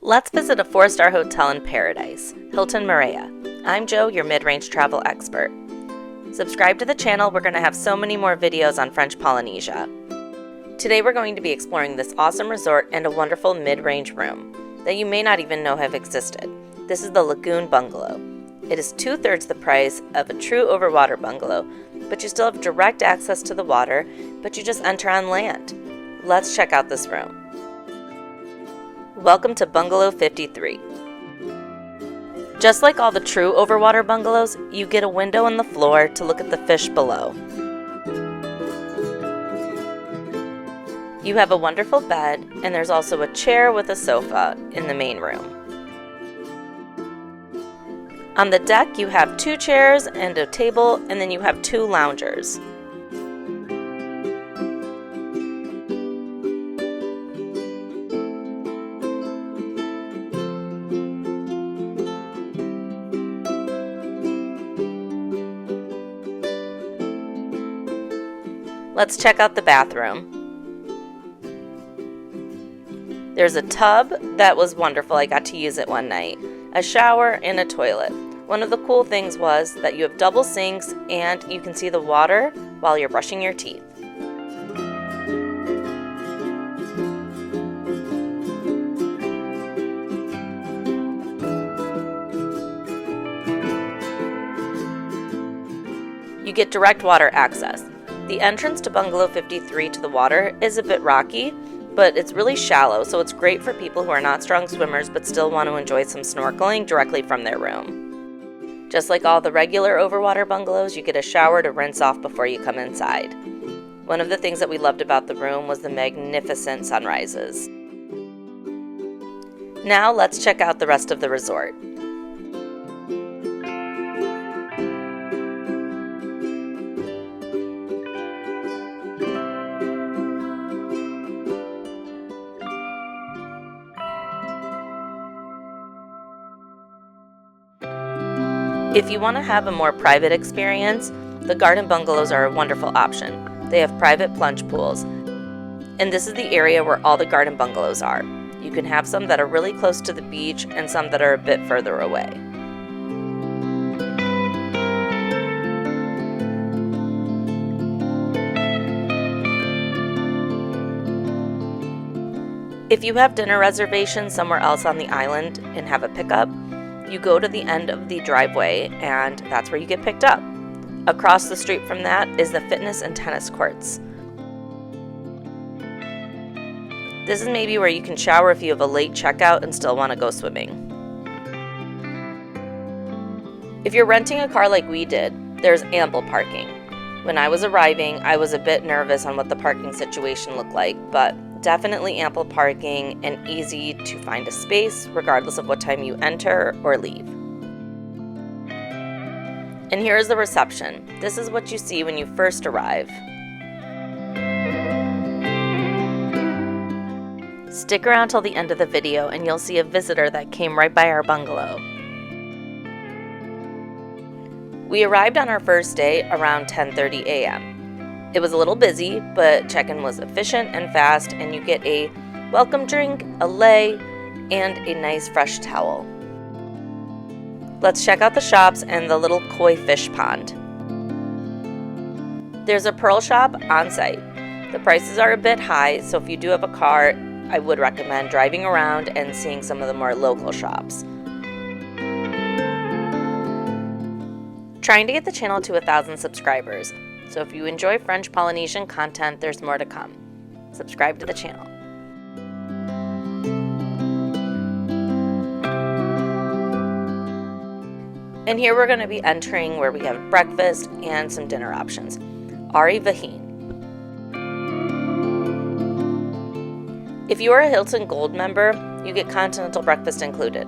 Let's visit a 4-star hotel in paradise, Hilton Moorea. I'm Jo, your mid-range travel expert. Subscribe to the channel, we're going to have so many more videos on French Polynesia. Today we're going to be exploring this awesome resort and a wonderful mid-range room that you may not even know have existed. This is the Lagoon Bungalow. It is 2/3 the price of a true Overwater bungalow, but you still have direct access to the water, but you just enter on land. Let's check out this room. Welcome to Bungalow 53. Just like all the true Overwater bungalows, you get a window on the floor to look at the fish below. You have a wonderful bed, and there's also a chair with a sofa in the main room. On the deck, you have 2 chairs and a table, and then you have 2 loungers. Let's check out the bathroom. There's a tub that was wonderful. I got to use it one night. A shower and a toilet. One of the cool things was that you have double sinks and you can see the water while you're brushing your teeth. You get direct water access. The entrance to Bungalow 53 to the water is a bit rocky, but it's really shallow, so it's great for people who are not strong swimmers but still want to enjoy some snorkeling directly from their room. Just like all the regular Overwater bungalows, you get a shower to rinse off before you come inside. One of the things that we loved about the room was the magnificent sunrises. Now let's check out the rest of the resort. If you want to have a more private experience, the garden bungalows are a wonderful option. They have private plunge pools, and this is the area where all the garden bungalows are. You can have some that are really close to the beach and some that are a bit further away. If you have dinner reservations somewhere else on the island and have a pickup, you go to the end of the driveway and that's where you get picked up. Across the street from that is the fitness and tennis courts. This is maybe where you can shower if you have a late checkout and still want to go swimming. If you're renting a car like we did, there's ample parking. When I was arriving, I was a bit nervous on what the parking situation looked like, but definitely ample parking and easy to find a space regardless of what time you enter or leave. And here is the reception. This is what you see when you first arrive. Stick around till the end of the video and you'll see a visitor that came right by our bungalow. We arrived on our first day around 10:30 a.m. It was a little busy, but check-in was efficient and fast, and you get a welcome drink, a lei, and a nice fresh towel. Let's check out the shops and the little koi fish pond. There's a pearl shop on site. The prices are a bit high, so if you do have a car, I would recommend driving around and seeing some of the more local shops. Trying to get the channel to 1,000 subscribers. So if you enjoy French Polynesian content, there's more to come. Subscribe to the channel. And here we're going to be entering where we have breakfast and some dinner options. Ari Vaheen. If you are a Hilton Gold member, you get continental breakfast included.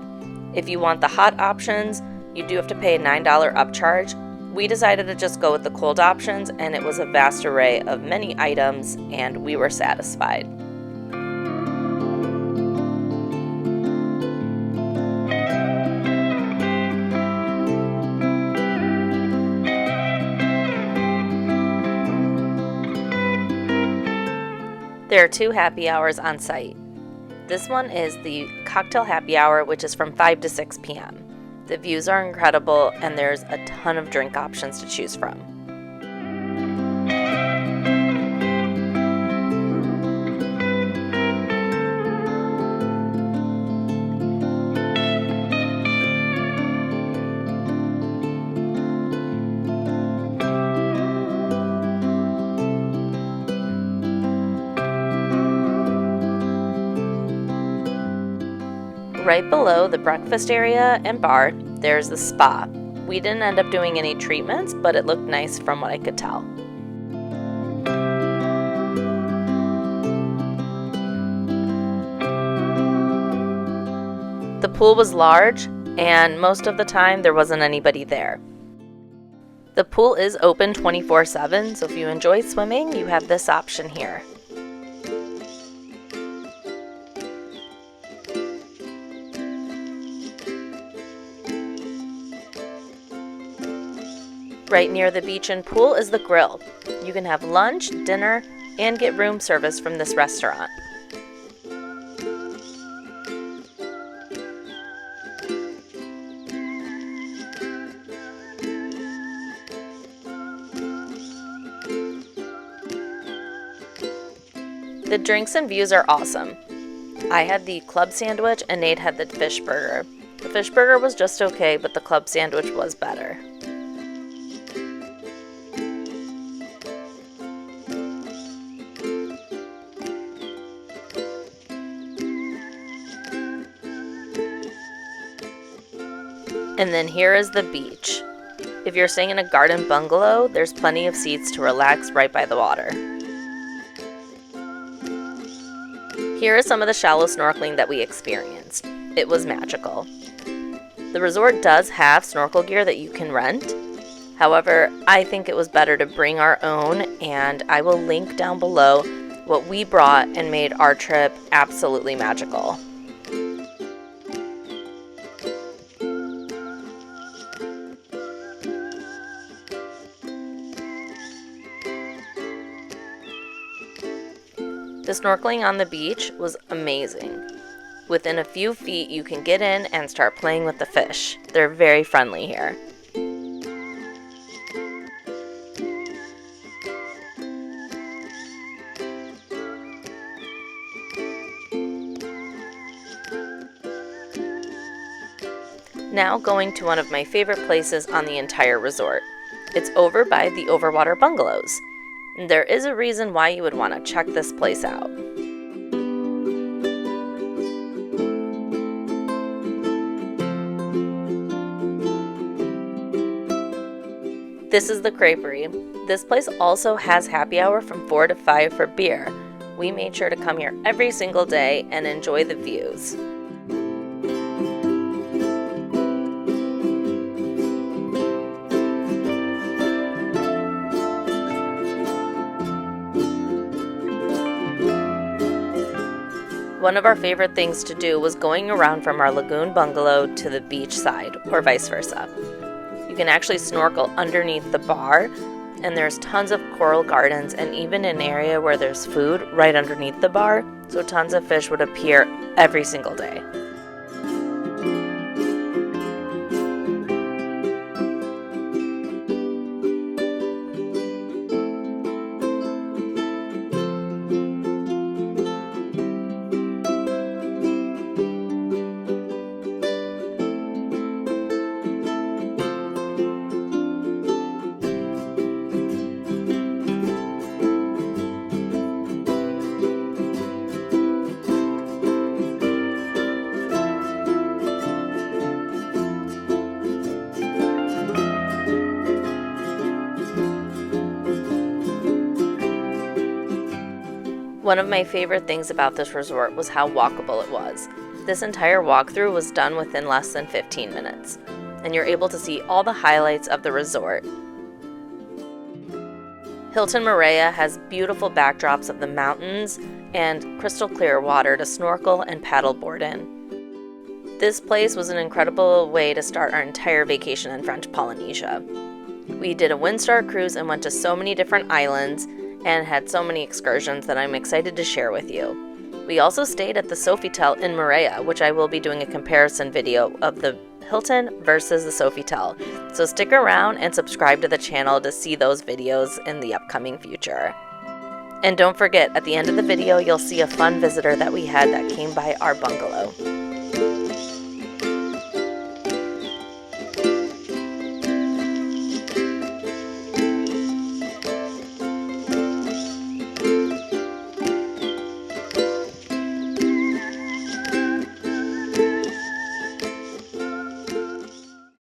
If you want the hot options, you do have to pay a $9 upcharge. We decided to just go with the cold options, and it was a vast array of many items, and we were satisfied. There are 2 happy hours on site. This one is the cocktail happy hour, which is from 5 to 6 p.m. The views are incredible, and there's a ton of drink options to choose from. Right below the breakfast area and bar, there's the spa. We didn't end up doing any treatments, but it looked nice from what I could tell. The pool was large, and most of the time there wasn't anybody there. The pool is open 24/7, so if you enjoy swimming, you have this option here. Right near the beach and pool is the grill. You can have lunch, dinner, and get room service from this restaurant. The drinks and views are awesome. I had the club sandwich and Nate had the fish burger. The fish burger was just okay, but the club sandwich was better. And then here is the beach. If you're staying in a garden bungalow, there's plenty of seats to relax right by the water. Here is some of the shallow snorkeling that we experienced. It was magical. The resort does have snorkel gear that you can rent. However, I think it was better to bring our own, and I will link down below what we brought and made our trip absolutely magical. The snorkeling on the beach was amazing. Within a few feet, you can get in and start playing with the fish. They're very friendly here. Now going to one of my favorite places on the entire resort. It's over by the Overwater Bungalows. There is a reason why you would want to check this place out. This is the Creperie. This place also has happy hour from 4 to 5 for beer. We made sure to come here every single day and enjoy the views. One of our favorite things to do was going around from our Lagoon Bungalow to the beach side, or vice versa. You can actually snorkel underneath the bar, and there's tons of coral gardens and even an area where there's food right underneath the bar, so tons of fish would appear every single day. One of my favorite things about this resort was how walkable it was. This entire walkthrough was done within less than 15 minutes, and you're able to see all the highlights of the resort. Hilton Moorea has beautiful backdrops of the mountains and crystal clear water to snorkel and paddleboard in. This place was an incredible way to start our entire vacation in French Polynesia. We did a Windstar cruise and went to so many different islands and had so many excursions that I'm excited to share with you. We also stayed at the Sofitel in Moorea, which I will be doing a comparison video of the Hilton versus the Sofitel. So stick around and subscribe to the channel to see those videos in the upcoming future. And don't forget, at the end of the video, you'll see a fun visitor that we had that came by our bungalow.